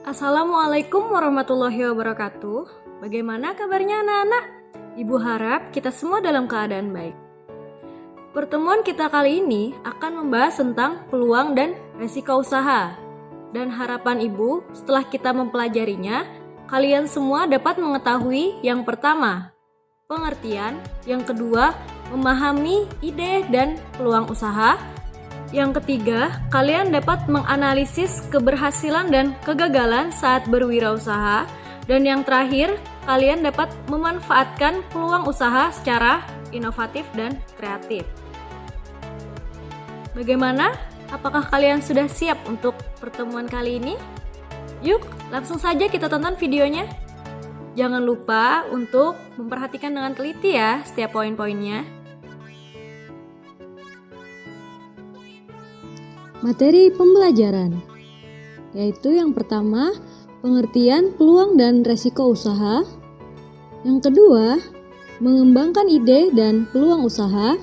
Assalamualaikum warahmatullahi wabarakatuh. Bagaimana kabarnya anak-anak? Ibu harap kita semua dalam keadaan baik. Pertemuan kita kali ini akan membahas tentang peluang dan resiko usaha. Dan harapan ibu setelah kita mempelajarinya, kalian semua dapat mengetahui yang pertama, pengertian, yang kedua, memahami ide dan peluang usaha. Yang ketiga, kalian dapat menganalisis keberhasilan dan kegagalan saat berwirausaha. Dan yang terakhir, kalian dapat memanfaatkan peluang usaha secara inovatif dan kreatif. Bagaimana? Apakah kalian sudah siap untuk pertemuan kali ini? Yuk, langsung saja kita tonton videonya. Jangan lupa untuk memperhatikan dengan teliti ya setiap poin-poinnya. Materi pembelajaran, yaitu yang pertama, pengertian peluang dan resiko usaha. Yang kedua, mengembangkan ide dan peluang usaha.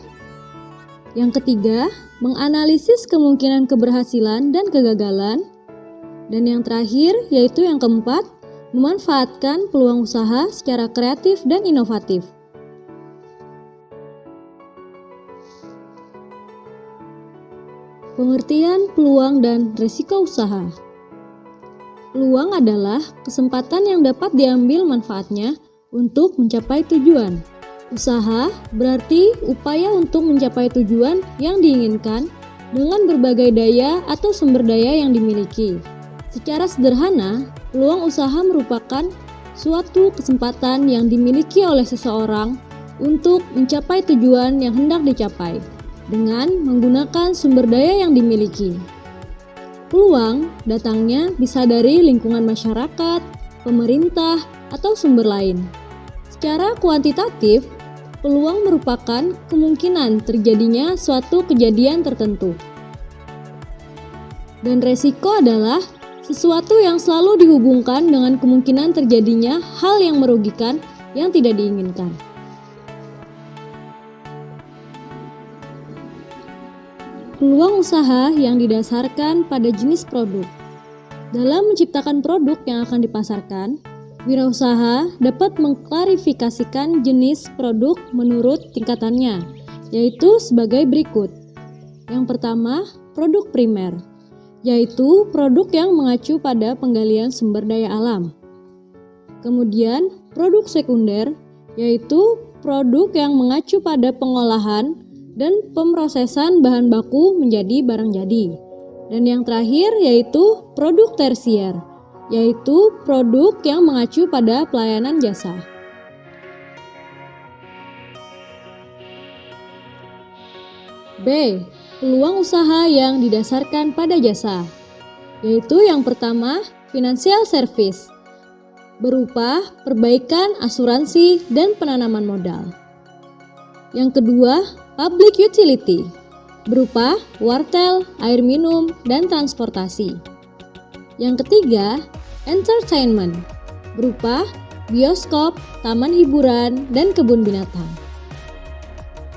Yang ketiga, menganalisis kemungkinan keberhasilan dan kegagalan. Dan yang terakhir, yaitu yang keempat, memanfaatkan peluang usaha secara kreatif dan inovatif. Pengertian peluang dan risiko usaha. Peluang adalah kesempatan yang dapat diambil manfaatnya untuk mencapai tujuan. Usaha berarti upaya untuk mencapai tujuan yang diinginkan dengan berbagai daya atau sumber daya yang dimiliki. Secara sederhana, peluang usaha merupakan suatu kesempatan yang dimiliki oleh seseorang untuk mencapai tujuan yang hendak dicapai dengan menggunakan sumber daya yang dimiliki. Peluang datangnya bisa dari lingkungan masyarakat, pemerintah, atau sumber lain. Secara kuantitatif, peluang merupakan kemungkinan terjadinya suatu kejadian tertentu. Dan resiko adalah sesuatu yang selalu dihubungkan dengan kemungkinan terjadinya hal yang merugikan yang tidak diinginkan. Peluang usaha yang didasarkan pada jenis produk. Dalam menciptakan produk yang akan dipasarkan, wirausaha dapat mengklarifikasikan jenis produk menurut tingkatannya, yaitu sebagai berikut. Yang pertama, produk primer, yaitu produk yang mengacu pada penggalian sumber daya alam. Kemudian, produk sekunder, yaitu produk yang mengacu pada pengolahan dan pemrosesan bahan baku menjadi barang jadi. Dan yang terakhir yaitu produk tersier, yaitu produk yang mengacu pada pelayanan jasa. B. Peluang usaha yang didasarkan pada jasa, yaitu yang pertama, financial service, berupa perbaikan asuransi dan penanaman modal. Yang kedua, public utility, berupa wartel, air minum, dan transportasi. Yang ketiga, entertainment, berupa bioskop, taman hiburan, dan kebun binatang.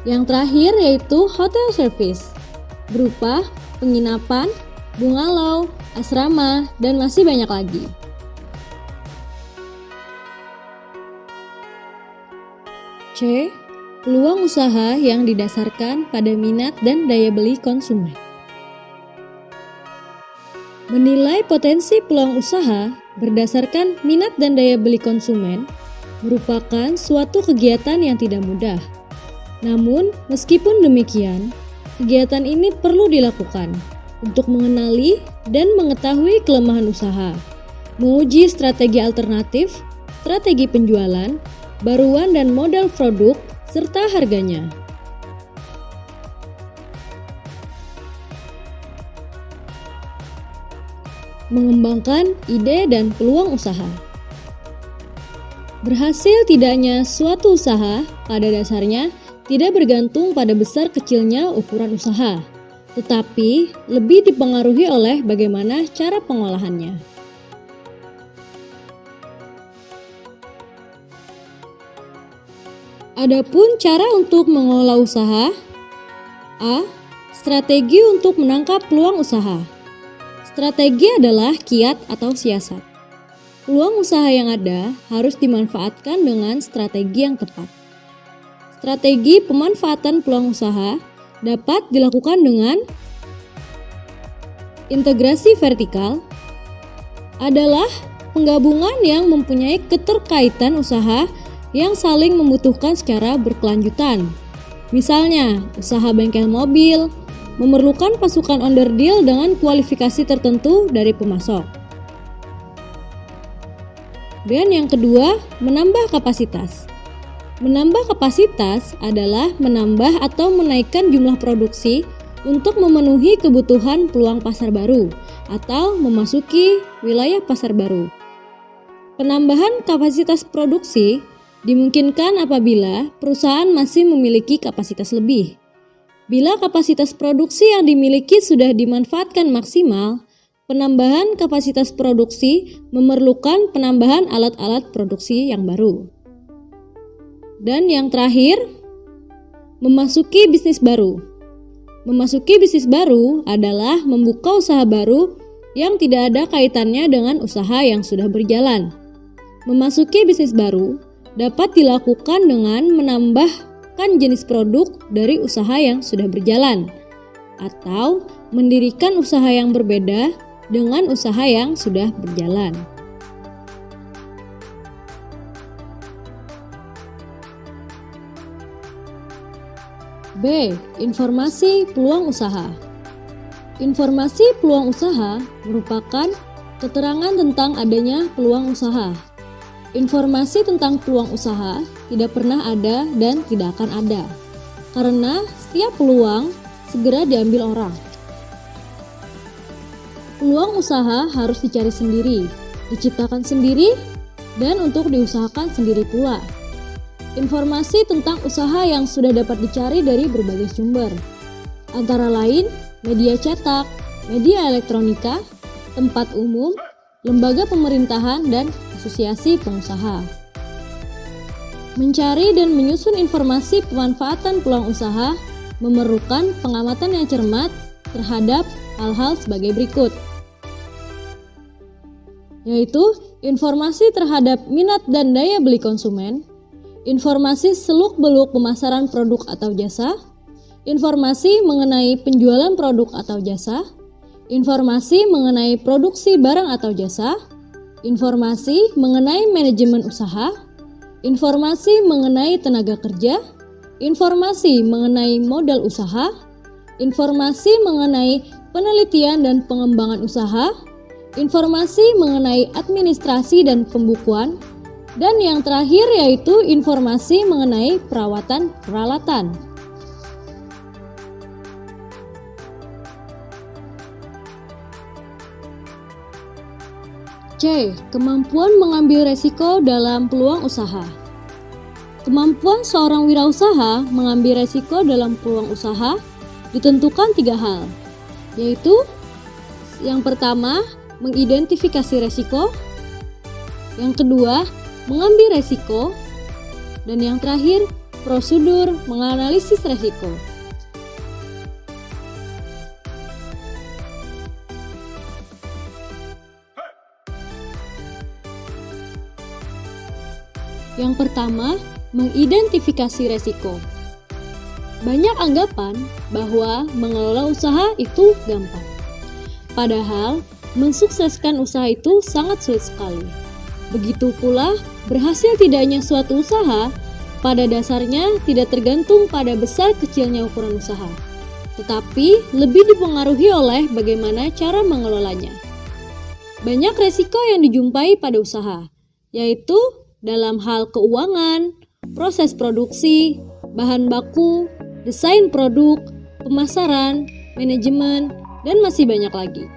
Yang terakhir yaitu hotel service, berupa penginapan, bungalow, asrama, dan masih banyak lagi. C. Peluang usaha yang didasarkan pada minat dan daya beli konsumen. Menilai potensi peluang usaha berdasarkan minat dan daya beli konsumen merupakan suatu kegiatan yang tidak mudah. Namun, meskipun demikian, kegiatan ini perlu dilakukan untuk mengenali dan mengetahui kelemahan usaha, menguji strategi alternatif, strategi penjualan, baruan dan modal produk, serta harganya. Mengembangkan ide dan peluang usaha. Berhasil tidaknya suatu usaha pada dasarnya tidak bergantung pada besar kecilnya ukuran usaha, tetapi lebih dipengaruhi oleh bagaimana cara pengolahannya. Adapun cara untuk mengelola usaha. A. Strategi untuk menangkap peluang usaha. Strategi adalah kiat atau siasat. Peluang usaha yang ada harus dimanfaatkan dengan strategi yang tepat. Strategi pemanfaatan peluang usaha dapat dilakukan dengan integrasi vertikal adalah penggabungan yang mempunyai keterkaitan usaha yang saling membutuhkan secara berkelanjutan. Misalnya, usaha bengkel mobil memerlukan pasukan onderdil dengan kualifikasi tertentu dari pemasok. Dan yang kedua, menambah kapasitas. Menambah kapasitas adalah menambah atau menaikkan jumlah produksi untuk memenuhi kebutuhan peluang pasar baru atau memasuki wilayah pasar baru. Penambahan kapasitas produksi dimungkinkan apabila perusahaan masih memiliki kapasitas lebih. Bila kapasitas produksi yang dimiliki sudah dimanfaatkan maksimal, penambahan kapasitas produksi memerlukan penambahan alat-alat produksi yang baru. Dan yang terakhir, memasuki bisnis baru. Memasuki bisnis baru adalah membuka usaha baru yang tidak ada kaitannya dengan usaha yang sudah berjalan. Memasuki bisnis baru dapat dilakukan dengan menambahkan jenis produk dari usaha yang sudah berjalan, atau mendirikan usaha yang berbeda dengan usaha yang sudah berjalan. B. Informasi peluang usaha. Informasi peluang usaha merupakan keterangan tentang adanya peluang usaha. Informasi tentang peluang usaha tidak pernah ada dan tidak akan ada, karena setiap peluang segera diambil orang. Peluang usaha harus dicari sendiri, diciptakan sendiri, dan untuk diusahakan sendiri pula. Informasi tentang usaha yang sudah dapat dicari dari berbagai sumber, antara lain media cetak, media elektronika, tempat umum, lembaga pemerintahan, dan asosiasi pengusaha. Mencari dan menyusun informasi pemanfaatan peluang usaha memerlukan pengamatan yang cermat terhadap hal-hal sebagai berikut, yaitu informasi terhadap minat dan daya beli konsumen, informasi seluk-beluk pemasaran produk atau jasa, informasi mengenai penjualan produk atau jasa, informasi mengenai produksi barang atau jasa, informasi mengenai manajemen usaha, informasi mengenai tenaga kerja, informasi mengenai modal usaha, informasi mengenai penelitian dan pengembangan usaha, informasi mengenai administrasi dan pembukuan, dan yang terakhir yaitu informasi mengenai perawatan peralatan. C. Kemampuan mengambil resiko dalam peluang usaha. Kemampuan seorang wirausaha mengambil resiko dalam peluang usaha ditentukan 3 hal, yaitu yang pertama, mengidentifikasi resiko, yang kedua, mengambil resiko, dan yang terakhir, prosedur menganalisis resiko. Yang pertama, mengidentifikasi resiko. Banyak anggapan bahwa mengelola usaha itu gampang. Padahal, mensukseskan usaha itu sangat sulit sekali. Begitu pula, berhasil tidaknya suatu usaha pada dasarnya tidak tergantung pada besar kecilnya ukuran usaha, tetapi lebih dipengaruhi oleh bagaimana cara mengelolanya. Banyak resiko yang dijumpai pada usaha, yaitu dalam hal keuangan, proses produksi, bahan baku, desain produk, pemasaran, manajemen, dan masih banyak lagi.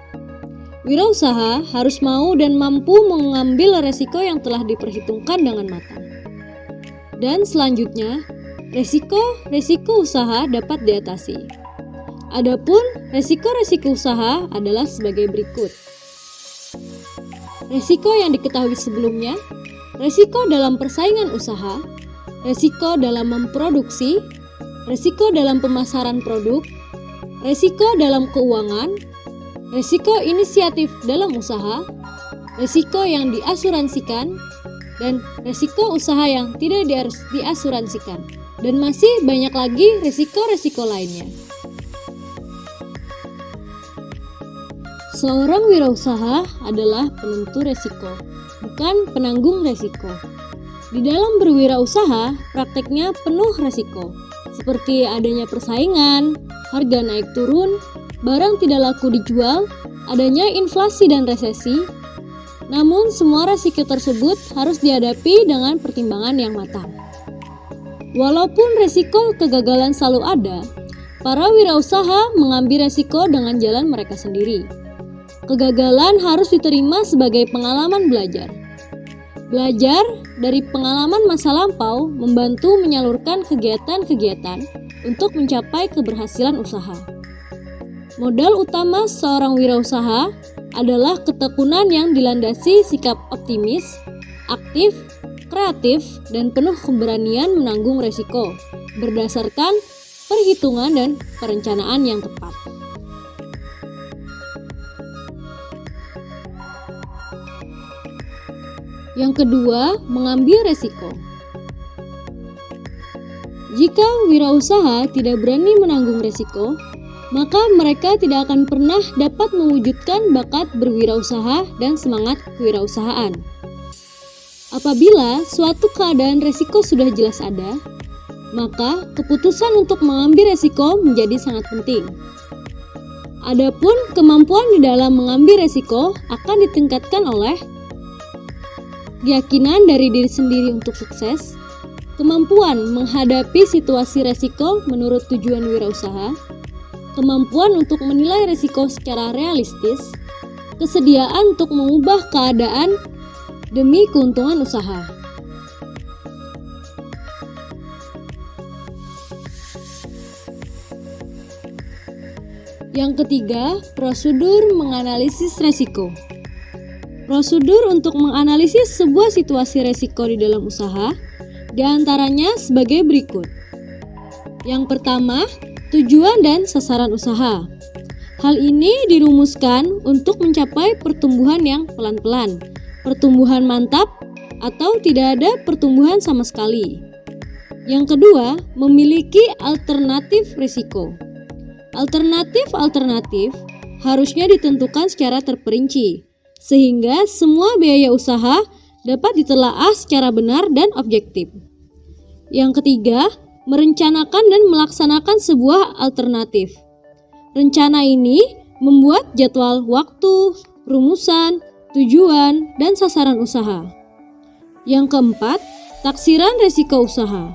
Wirausaha harus mau dan mampu mengambil resiko yang telah diperhitungkan dengan matang. Dan selanjutnya, resiko usaha dapat diatasi. Adapun resiko usaha adalah sebagai berikut. Resiko yang diketahui sebelumnya, resiko dalam persaingan usaha, resiko dalam memproduksi, resiko dalam pemasaran produk, resiko dalam keuangan, resiko inisiatif dalam usaha, resiko yang diasuransikan, dan resiko usaha yang tidak diasuransikan. Dan masih banyak lagi resiko-resiko lainnya. Seorang wirausaha adalah penentu resiko, bukan penanggung resiko. Di dalam berwirausaha, prakteknya penuh resiko, seperti adanya persaingan, harga naik turun, barang tidak laku dijual, adanya inflasi dan resesi. Namun, semua resiko tersebut harus dihadapi dengan pertimbangan yang matang. Walaupun resiko kegagalan selalu ada, para wirausaha mengambil resiko dengan jalan mereka sendiri. Kegagalan harus diterima sebagai pengalaman belajar. Belajar dari pengalaman masa lampau membantu menyalurkan kegiatan-kegiatan untuk mencapai keberhasilan usaha. Modal utama seorang wirausaha adalah ketekunan yang dilandasi sikap optimis, aktif, kreatif, dan penuh keberanian menanggung resiko berdasarkan perhitungan dan perencanaan yang tepat. Yang kedua, mengambil resiko. Jika wirausaha tidak berani menanggung resiko, maka mereka tidak akan pernah dapat mewujudkan bakat berwirausaha dan semangat kewirausahaan. Apabila suatu keadaan resiko sudah jelas ada, maka keputusan untuk mengambil resiko menjadi sangat penting. Adapun kemampuan di dalam mengambil resiko akan ditingkatkan oleh keyakinan dari diri sendiri untuk sukses, kemampuan menghadapi situasi resiko menurut tujuan wirausaha, kemampuan untuk menilai resiko secara realistis, kesediaan untuk mengubah keadaan demi keuntungan usaha. Yang ketiga, prosedur menganalisis resiko. Prosedur untuk menganalisis sebuah situasi resiko di dalam usaha diantaranya sebagai berikut. Yang pertama, tujuan dan sasaran usaha. Hal ini dirumuskan untuk mencapai pertumbuhan yang pelan-pelan, pertumbuhan mantap, atau tidak ada pertumbuhan sama sekali. Yang kedua, memiliki alternatif risiko. Alternatif harusnya ditentukan secara terperinci, sehingga semua biaya usaha dapat ditelaah secara benar dan objektif. Yang ketiga, merencanakan dan melaksanakan sebuah alternatif. Rencana ini membuat jadwal waktu, rumusan, tujuan, dan sasaran usaha. Yang keempat, taksiran resiko usaha.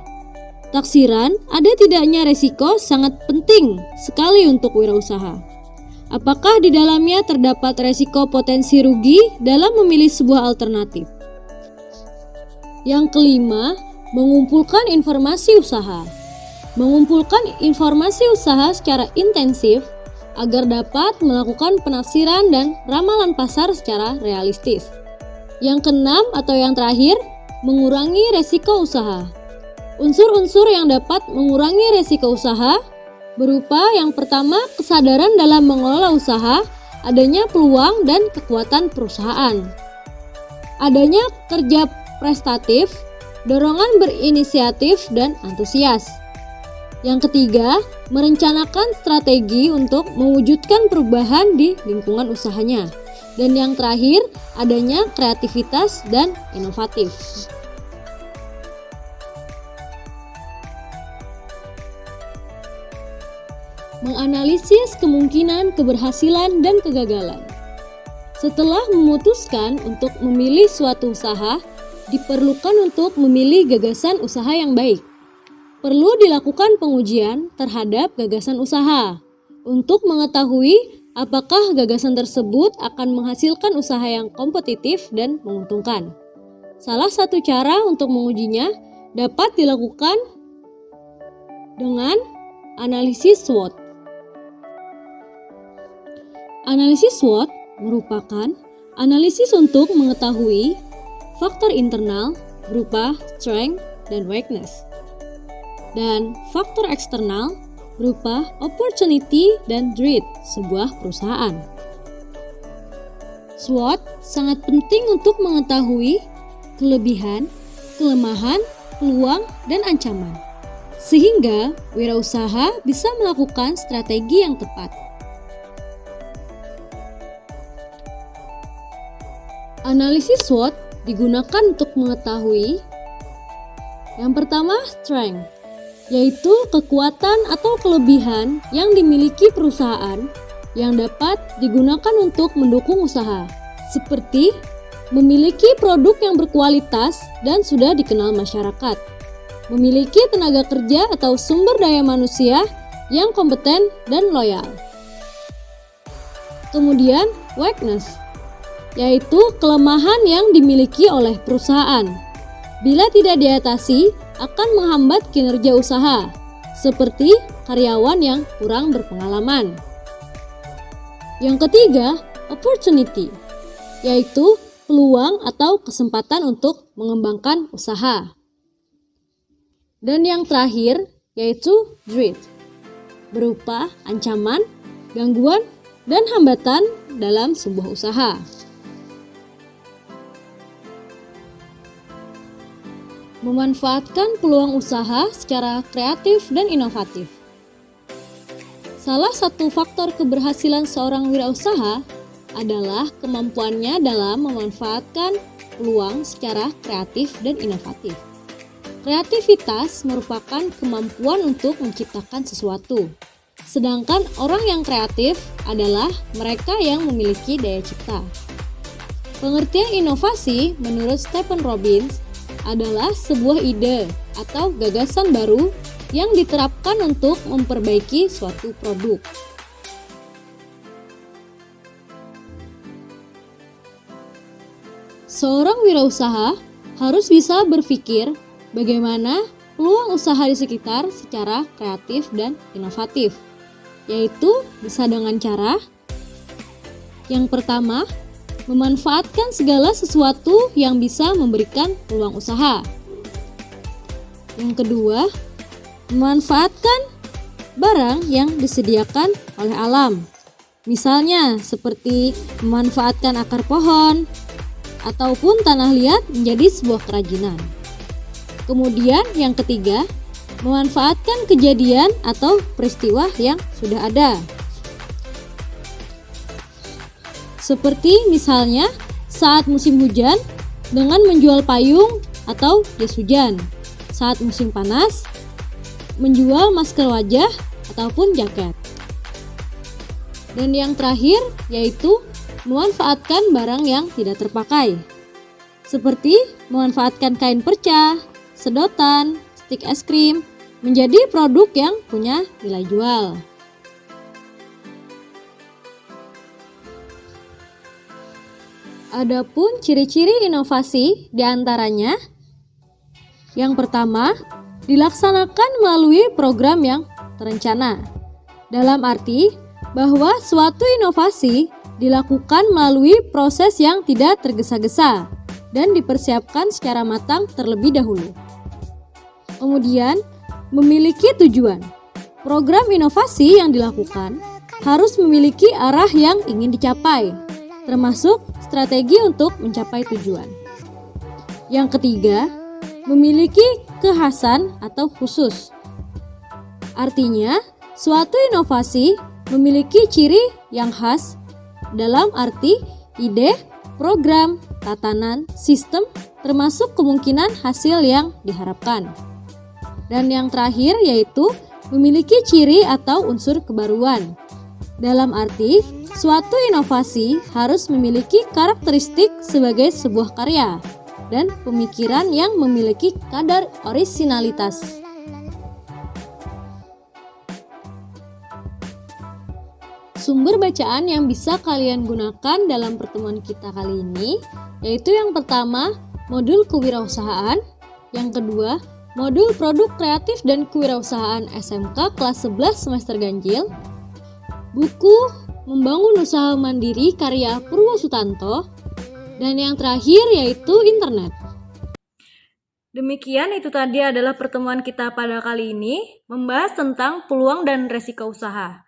Taksiran ada tidaknya resiko sangat penting sekali untuk wirausaha. Apakah di dalamnya terdapat resiko potensi rugi dalam memilih sebuah alternatif? Yang kelima, mengumpulkan informasi usaha. Mengumpulkan informasi usaha secara intensif agar dapat melakukan penafsiran dan ramalan pasar secara realistis. Yang keenam atau yang terakhir, mengurangi resiko usaha. Unsur-unsur yang dapat mengurangi resiko usaha berupa yang pertama, kesadaran dalam mengelola usaha, adanya peluang dan kekuatan perusahaan. Adanya kerja prestatif, dorongan berinisiatif dan antusias. Yang ketiga, merencanakan strategi untuk mewujudkan perubahan di lingkungan usahanya. Dan yang terakhir, adanya kreativitas dan inovatif. Menganalisis kemungkinan keberhasilan dan kegagalan. Setelah memutuskan untuk memilih suatu usaha, diperlukan untuk memilih gagasan usaha yang baik. Perlu dilakukan pengujian terhadap gagasan usaha untuk mengetahui apakah gagasan tersebut akan menghasilkan usaha yang kompetitif dan menguntungkan. Salah satu cara untuk mengujinya dapat dilakukan dengan analisis SWOT. Analisis SWOT merupakan analisis untuk mengetahui faktor internal berupa strength dan weakness, dan faktor eksternal berupa opportunity dan threat sebuah perusahaan. SWOT sangat penting untuk mengetahui kelebihan, kelemahan, peluang, dan ancaman, sehingga wirausaha bisa melakukan strategi yang tepat. Analisis SWOT digunakan untuk mengetahui yang pertama, strength, yaitu kekuatan atau kelebihan yang dimiliki perusahaan yang dapat digunakan untuk mendukung usaha, seperti memiliki produk yang berkualitas dan sudah dikenal masyarakat, memiliki tenaga kerja atau sumber daya manusia yang kompeten dan loyal. Kemudian, weakness, yaitu kelemahan yang dimiliki oleh perusahaan. Bila tidak diatasi, akan menghambat kinerja usaha, seperti karyawan yang kurang berpengalaman. Yang ketiga, opportunity, yaitu peluang atau kesempatan untuk mengembangkan usaha. Dan yang terakhir, yaitu threat, berupa ancaman, gangguan, dan hambatan dalam sebuah usaha. Memanfaatkan peluang usaha secara kreatif dan inovatif. Salah satu faktor keberhasilan seorang wirausaha adalah kemampuannya dalam memanfaatkan peluang secara kreatif dan inovatif. Kreativitas merupakan kemampuan untuk menciptakan sesuatu, sedangkan orang yang kreatif adalah mereka yang memiliki daya cipta. Pengertian inovasi menurut Stephen Robbins adalah sebuah ide atau gagasan baru yang diterapkan untuk memperbaiki suatu produk. Seorang wirausaha harus bisa berpikir bagaimana peluang usaha di sekitar secara kreatif dan inovatif, yaitu bisa dengan cara yang pertama, memanfaatkan segala sesuatu yang bisa memberikan peluang usaha. Yang kedua, memanfaatkan barang yang disediakan oleh alam. Misalnya seperti memanfaatkan akar pohon ataupun tanah liat menjadi sebuah kerajinan. Kemudian yang ketiga, memanfaatkan kejadian atau peristiwa yang sudah ada. Seperti misalnya saat musim hujan dengan menjual payung atau jas hujan. Saat musim panas, menjual masker wajah ataupun jaket. Dan yang terakhir yaitu memanfaatkan barang yang tidak terpakai. Seperti memanfaatkan kain perca, sedotan, stik es krim menjadi produk yang punya nilai jual. Adapun ciri-ciri inovasi diantaranya, yang pertama, dilaksanakan melalui program yang terencana. Dalam arti bahwa suatu inovasi dilakukan melalui proses yang tidak tergesa-gesa dan dipersiapkan secara matang terlebih dahulu. Kemudian, memiliki tujuan. Program inovasi yang dilakukan harus memiliki arah yang ingin dicapai, termasuk strategi untuk mencapai tujuan. Yang ketiga, memiliki kekhasan atau khusus. Artinya, suatu inovasi memiliki ciri yang khas dalam arti ide, program, tatanan, sistem, termasuk kemungkinan hasil yang diharapkan. Dan yang terakhir yaitu memiliki ciri atau unsur kebaruan. Dalam arti, suatu inovasi harus memiliki karakteristik sebagai sebuah karya dan pemikiran yang memiliki kadar orisinalitas. Sumber bacaan yang bisa kalian gunakan dalam pertemuan kita kali ini yaitu yang pertama, modul kewirausahaan, yang kedua, modul produk kreatif dan kewirausahaan SMK kelas 11 semester ganjil, buku Membangun Usaha Mandiri karya Purwo Sutanto, dan yang terakhir yaitu internet. Demikian itu tadi adalah pertemuan kita pada kali ini membahas tentang peluang dan resiko usaha.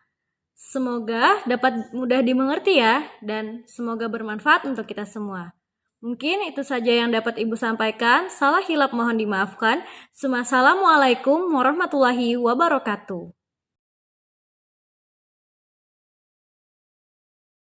Semoga dapat mudah dimengerti ya, dan semoga bermanfaat untuk kita semua. Mungkin itu saja yang dapat Ibu sampaikan. Salah hilap mohon dimaafkan. Assalamualaikum warahmatullahi wabarakatuh.